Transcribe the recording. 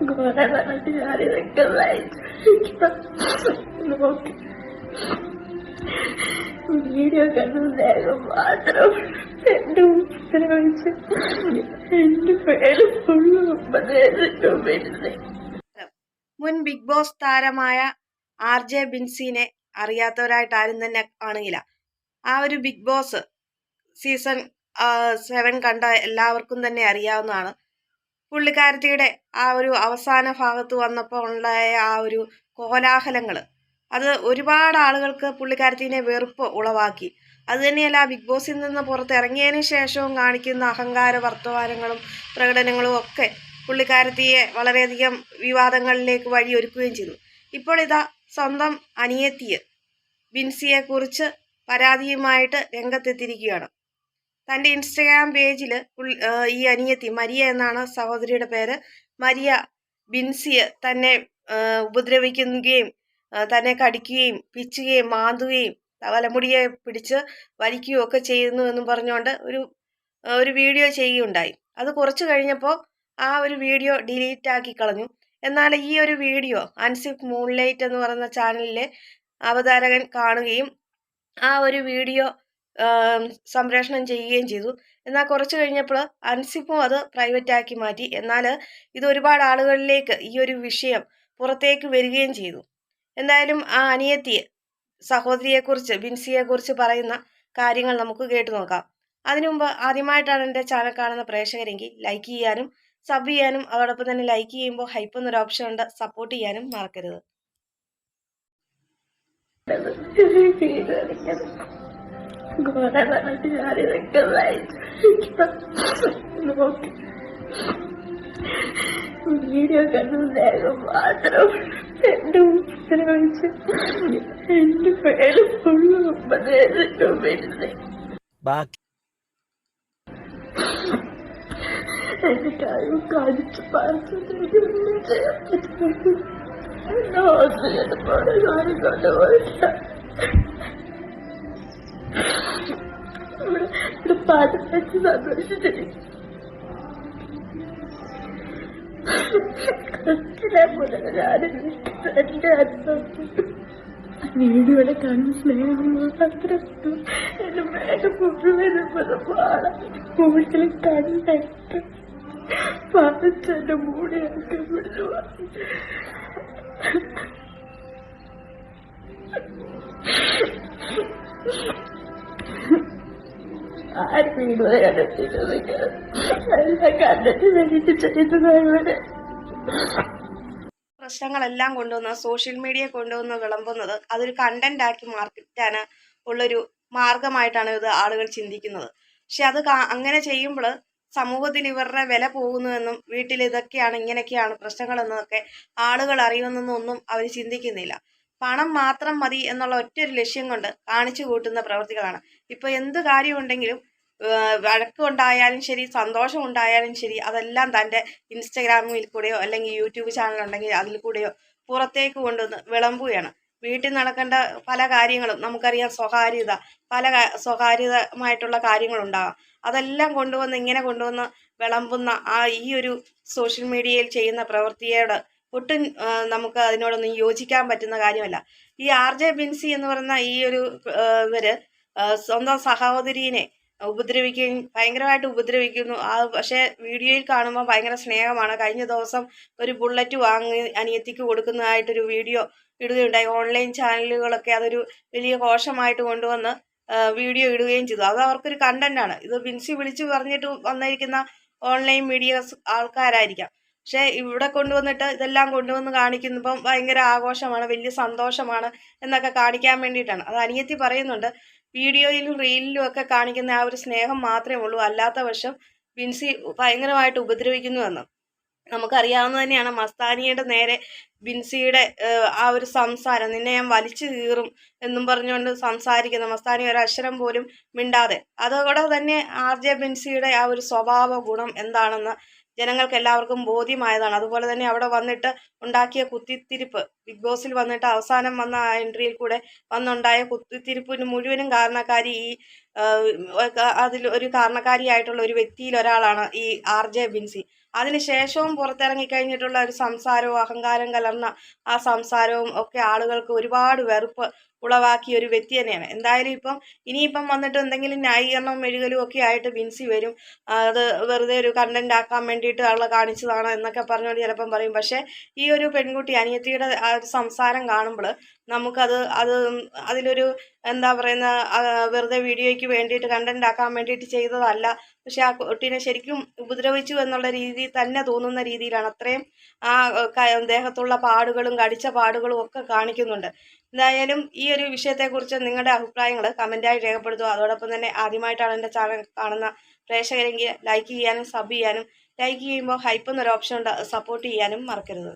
കുറെ പറഞ്ഞിട്ട് ഞാനിതൊക്കെ നോക്കി വീഡിയോ കണ്ടു മാത്രം എന്റെ ഉപദ്രവിച്ച് എന്റെ പേര് ഫുള്ള് 30,000 വരുന്നേ. മുൻ ബിഗ് ബോസ് താരമായ RJ ബിൻസിനെ അറിയാത്തവരായിട്ട് ആരും തന്നെ കാണില്ല. ആ ഒരു ബിഗ് ബോസ് സീസൺ 7 കണ്ട എല്ലാവർക്കും തന്നെ അറിയാവുന്നതാണ്. പുള്ളിക്കാരത്തിയുടെ ആ ഒരു അവസാന ഭാഗത്ത് വന്നപ്പോൾ ഉണ്ടായ ആ ഒരു കോലാഹലങ്ങൾ, അത് ഒരുപാട് ആളുകൾക്ക് പുള്ളിക്കാരത്തിനെ വെറുപ്പ് ഉളവാക്കി. അതുതന്നെയല്ല, ബിഗ് ബോസിൽ നിന്ന് പുറത്തിറങ്ങിയതിന് ശേഷവും കാണിക്കുന്ന അഹങ്കാര വർത്തമാനങ്ങളും പ്രകടനങ്ങളും ഒക്കെ പുള്ളിക്കാരത്തിയെ വളരെയധികം വിവാദങ്ങളിലേക്ക് വഴിയൊരുക്കുകയും ചെയ്തു. ഇപ്പോൾ ഇതാ സ്വന്തം അനിയത്തിയെ ബിൻസിയെക്കുറിച്ച് പരാതിയുമായിട്ട് രംഗത്തെത്തിയിരിക്കുകയാണ്. തൻ്റെ ഇൻസ്റ്റഗ്രാം പേജിൽ ഈ അനിയത്തി മരിയ എന്നാണ് സഹോദരിയുടെ പേര്. മരിയ ബിൻസിയെ തന്നെ ഉപദ്രവിക്കുകയും തന്നെ കടിക്കുകയും പിച്ചുകയും മാന്തുകയും തലമുടിയെ പിടിച്ച് വലിക്കുകയും ഒക്കെ ചെയ്യുന്നു എന്നും പറഞ്ഞുകൊണ്ട് ഒരു വീഡിയോ ചെയ്യുകയുണ്ടായി. അത് കുറച്ച് കഴിഞ്ഞപ്പോൾ ആ ഒരു വീഡിയോ ഡിലീറ്റ് ആക്കി കളഞ്ഞു. എന്നാൽ ഈ ഒരു വീഡിയോ അൻസിഫ് മൂൺലൈറ്റ് എന്ന് പറയുന്ന ചാനലിലെ അവതാരകൻ കാണുകയും ആ ഒരു വീഡിയോ സംപ്രേഷണം ചെയ്യുകയും ചെയ്തു. എന്നാൽ കുറച്ച് കഴിഞ്ഞപ്പോൾ അൻസിഫും അത് പ്രൈവറ്റ് ആക്കി മാറ്റി. എന്നാൽ ഇത് ഒരുപാട് ആളുകളിലേക്ക് ഈ ഒരു വിഷയം പുറത്തേക്ക് വരികയും ചെയ്തു. എന്തായാലും ആ അനിയത്തിയെ സഹോദരിയെക്കുറിച്ച് ബിൻസിയെക്കുറിച്ച് പറയുന്ന കാര്യങ്ങൾ നമുക്ക് കേട്ടു നോക്കാം. അതിനു മുമ്പ് ആദ്യമായിട്ടാണ് എൻ്റെ ചാനൽ കാണുന്ന പ്രേക്ഷകരെങ്കിൽ ലൈക്ക് ചെയ്യാനും സബ് ചെയ്യാനും അതോടൊപ്പം തന്നെ ലൈക്ക് ചെയ്യുമ്പോൾ ഹൈപ്പ് എന്നൊരു ഓപ്ഷൻ ഉണ്ട്, സപ്പോർട്ട് ചെയ്യാനും മറക്കരുത്. കുറെ പറഞ്ഞിട്ട് ഞാനിതൊക്കെ നോക്കി വീഡിയോ കണ്ടു മാത്രം എന്റെ ഉപദ്രവിച്ച് എന്റെ പേര് ഫുള്ള് 30,000 വരുന്നേ. എന്റെ കാര്യം കാണിച്ച് പറഞ്ഞിട്ട് കാര്യം കൊണ്ടുപോയില്ല. ഇവിടെ പാട്ട് വെച്ച് സന്തോഷിച്ചിരിക്കും. എന്റെ വീഡിയോയുടെ കാണുന്ന സ്നേഹം മാത്രം എന്റെ മേലെ മുഴുവൻ കൂടുതൽ കണ്ടിട്ട് പറിച്ചെന്റെ മൂടിയൊക്കെ വിടുക. ആരും വീഡിയോ കണ്ടിട്ടില്ല, കണ്ടിട്ട് വേണ്ടിട്ട് ചെയ്യുന്നവരെ പ്രശ്നങ്ങളെല്ലാം കൊണ്ടുവന്ന് സോഷ്യൽ മീഡിയ കൊണ്ടുവന്ന് വിളമ്പുന്നത് അതൊരു കണ്ടന്റ് ആക്കി മാർക്കറ്റാണ് ഉള്ളൊരു മാർഗമായിട്ടാണ് ഇത് ആളുകൾ ചിന്തിക്കുന്നത്. പക്ഷെ അത് അങ്ങനെ ചെയ്യുമ്പോൾ സമൂഹത്തിൽ ഇവരുടെ വില പോകുന്നുവെന്നും വീട്ടിൽ ഇതൊക്കെയാണ് ഇങ്ങനെയൊക്കെയാണ് പ്രശ്നങ്ങളെന്നതൊക്കെ ആളുകൾ അറിയുമെന്നൊന്നും അവർ ചിന്തിക്കുന്നില്ല. പണം മാത്രം മതി എന്നുള്ള ഒറ്റൊരു ലക്ഷ്യം കൊണ്ട് കാണിച്ചു കൂട്ടുന്ന പ്രവൃത്തികളാണ്. ഇപ്പോൾ എന്ത് കാര്യമുണ്ടെങ്കിലും വഴക്കുണ്ടായാലും ശരി, സന്തോഷം ഉണ്ടായാലും ശരി, അതെല്ലാം തൻ്റെ ഇൻസ്റ്റഗ്രാമിൽ കൂടെയോ അല്ലെങ്കിൽ യൂട്യൂബ് ചാനലുണ്ടെങ്കിൽ അതിൽ കൂടെയോ പുറത്തേക്ക് കൊണ്ടുവന്ന് വിളമ്പുകയാണ്. വീട്ടിൽ നടക്കേണ്ട പല കാര്യങ്ങളും നമുക്കറിയാം, സ്വകാര്യമായിട്ടുള്ള കാര്യങ്ങളുണ്ടാകാം. അതെല്ലാം ഇങ്ങനെ കൊണ്ടുവന്ന് വിളമ്പുന്ന ഈ ഒരു സോഷ്യൽ മീഡിയയിൽ ചെയ്യുന്ന പ്രവൃത്തിയോട് ഒട്ടും നമുക്ക് അതിനോടൊന്നും യോജിക്കാൻ പറ്റുന്ന കാര്യമല്ല. ഈ RJ ബിൻസി എന്ന് പറയുന്ന ഈ ഒരു ഇവര് സ്വന്തം സഹോദരീനെ ഉപദ്രവിക്കുകയും ഭയങ്കരമായിട്ട് ഉപദ്രവിക്കുന്നു. പക്ഷേ വീഡിയോയിൽ കാണുമ്പോൾ ഭയങ്കര സ്നേഹമാണ്. കഴിഞ്ഞ ദിവസം ഒരു ബുള്ളറ്റ് വാങ്ങി അനിയത്തിക്ക് കൊടുക്കുന്നതായിട്ടൊരു വീഡിയോ ഇടുകയുണ്ടായി. ഓൺലൈൻ ചാനലുകളൊക്കെ അതൊരു വലിയ ഘോഷമായിട്ട് കൊണ്ടുവന്ന് വീഡിയോ ഇടുകയും ചെയ്തു. അത് അവർക്കൊരു കണ്ടന്റാണ്. ഇത് ബിൻസി വിളിച്ചു പറഞ്ഞിട്ട് വന്നിരിക്കുന്ന ഓൺലൈൻ മീഡിയാസ് ആൾക്കാരായിരിക്കാം. പക്ഷെ ഇവിടെ കൊണ്ടുവന്നിട്ട് ഇതെല്ലാം കൊണ്ടുവന്ന് കാണിക്കുമ്പം ഭയങ്കര ആഘോഷമാണ്, വലിയ സന്തോഷമാണ് എന്നൊക്കെ കാണിക്കാൻ വേണ്ടിയിട്ടാണ്. അത് അനിയത്തി പറയുന്നുണ്ട്, വീഡിയോയിലും റീലിലും ഒക്കെ കാണിക്കുന്ന ആ ഒരു സ്നേഹം മാത്രമേ ഉള്ളൂ, അല്ലാത്ത പക്ഷം ബിൻസി ഭയങ്കരമായിട്ട് ഉപദ്രവിക്കുന്നുവെന്ന്. നമുക്കറിയാവുന്ന തന്നെയാണ്. മസ്താനിയുടെ നേരെ ബിൻസിയുടെ ആ ഒരു സംസാരം, നിന്നെ ഞാൻ വലിച്ചു കീറും എന്നും പറഞ്ഞുകൊണ്ട് സംസാരിക്കുന്ന മസ്താനി ഒരക്ഷരം പോലും മിണ്ടാതെ. അതോടെ തന്നെ RJ ബിൻസിയുടെ ആ ഒരു സ്വഭാവ ഗുണം എന്താണെന്ന് ജനങ്ങൾക്ക് എല്ലാവർക്കും ബോധ്യമായതാണ്. അതുപോലെ തന്നെ അവിടെ വന്നിട്ട് ഉണ്ടാക്കിയ കുത്തിത്തിരിപ്പ്, ബിഗ് ബോസിൽ വന്നിട്ട് അവസാനം വന്ന ആ എൻട്രിയിൽ കൂടെ വന്നുണ്ടായ കുത്തിത്തിരിപ്പിന് മുഴുവനും കാരണക്കാരി ഈ അതിൽ ഒരു കാരണക്കാരിയായിട്ടുള്ള ഒരു വ്യക്തിയിൽ ഒരാളാണ് ഈ RJ ബിൻസി. അതിനുശേഷവും പുറത്തിറങ്ങിക്കഴിഞ്ഞിട്ടുള്ള ഒരു സംസാരവും അഹങ്കാരം കലർന്ന ആ സംസാരവും ഒക്കെ ആളുകൾക്ക് ഒരുപാട് വെറുപ്പ് ഉളവാക്കിയ ഒരു വ്യക്തി തന്നെയാണ്. എന്തായാലും ഇനിയിപ്പം വന്നിട്ട് എന്തെങ്കിലും ന്യായീകരണം മെഴുകലും ഒക്കെ ആയിട്ട് ബിൻസി വരും. അത് വെറുതെ ഒരു കണ്ടന്റ് ആക്കാൻ വേണ്ടിയിട്ട് ആളെ കാണിച്ചതാണ് എന്നൊക്കെ പറഞ്ഞുകൊണ്ട് ചിലപ്പം പറയും. പക്ഷേ ഈ ഒരു പെൺകുട്ടി അനിയത്തിയുടെ ആ ഒരു സംസാരം കാണുമ്പോൾ നമുക്കത് അതിലൊരു എന്താ പറയുന്ന വെറുതെ വീഡിയോയ്ക്ക് വേണ്ടിയിട്ട് കണ്ടന്റ് ആക്കാൻ വേണ്ടിയിട്ട് ചെയ്തതല്ല. പക്ഷെ ആ കുട്ടീനെ ശരിക്കും ഉപദ്രവിച്ചു എന്നുള്ള രീതിയിൽ തന്നെ തോന്നുന്ന രീതിയിലാണ്. അത്രയും ആ ദേഹത്തുള്ള പാടുകളും കടിച്ച പാടുകളും ഒക്കെ കാണിക്കുന്നുണ്ട്. എന്തായാലും ഈ ഒരു വിഷയത്തെക്കുറിച്ച് നിങ്ങളുടെ അഭിപ്രായങ്ങൾ കമൻറ്റായി രേഖപ്പെടുത്തുക. അതോടൊപ്പം തന്നെ ആദ്യമായിട്ടാണ് എൻ്റെ ചാനൽ കാണുന്ന പ്രേക്ഷകരെങ്കിൽ ലൈക്ക് ചെയ്യാനും സബ് ചെയ്യാനും, ലൈക്ക് ചെയ്യുമ്പോൾ ഹൈപ്പ് എന്നൊരു ഓപ്ഷൻ ഉണ്ട്, സപ്പോർട്ട് ചെയ്യാനും മറക്കരുത്.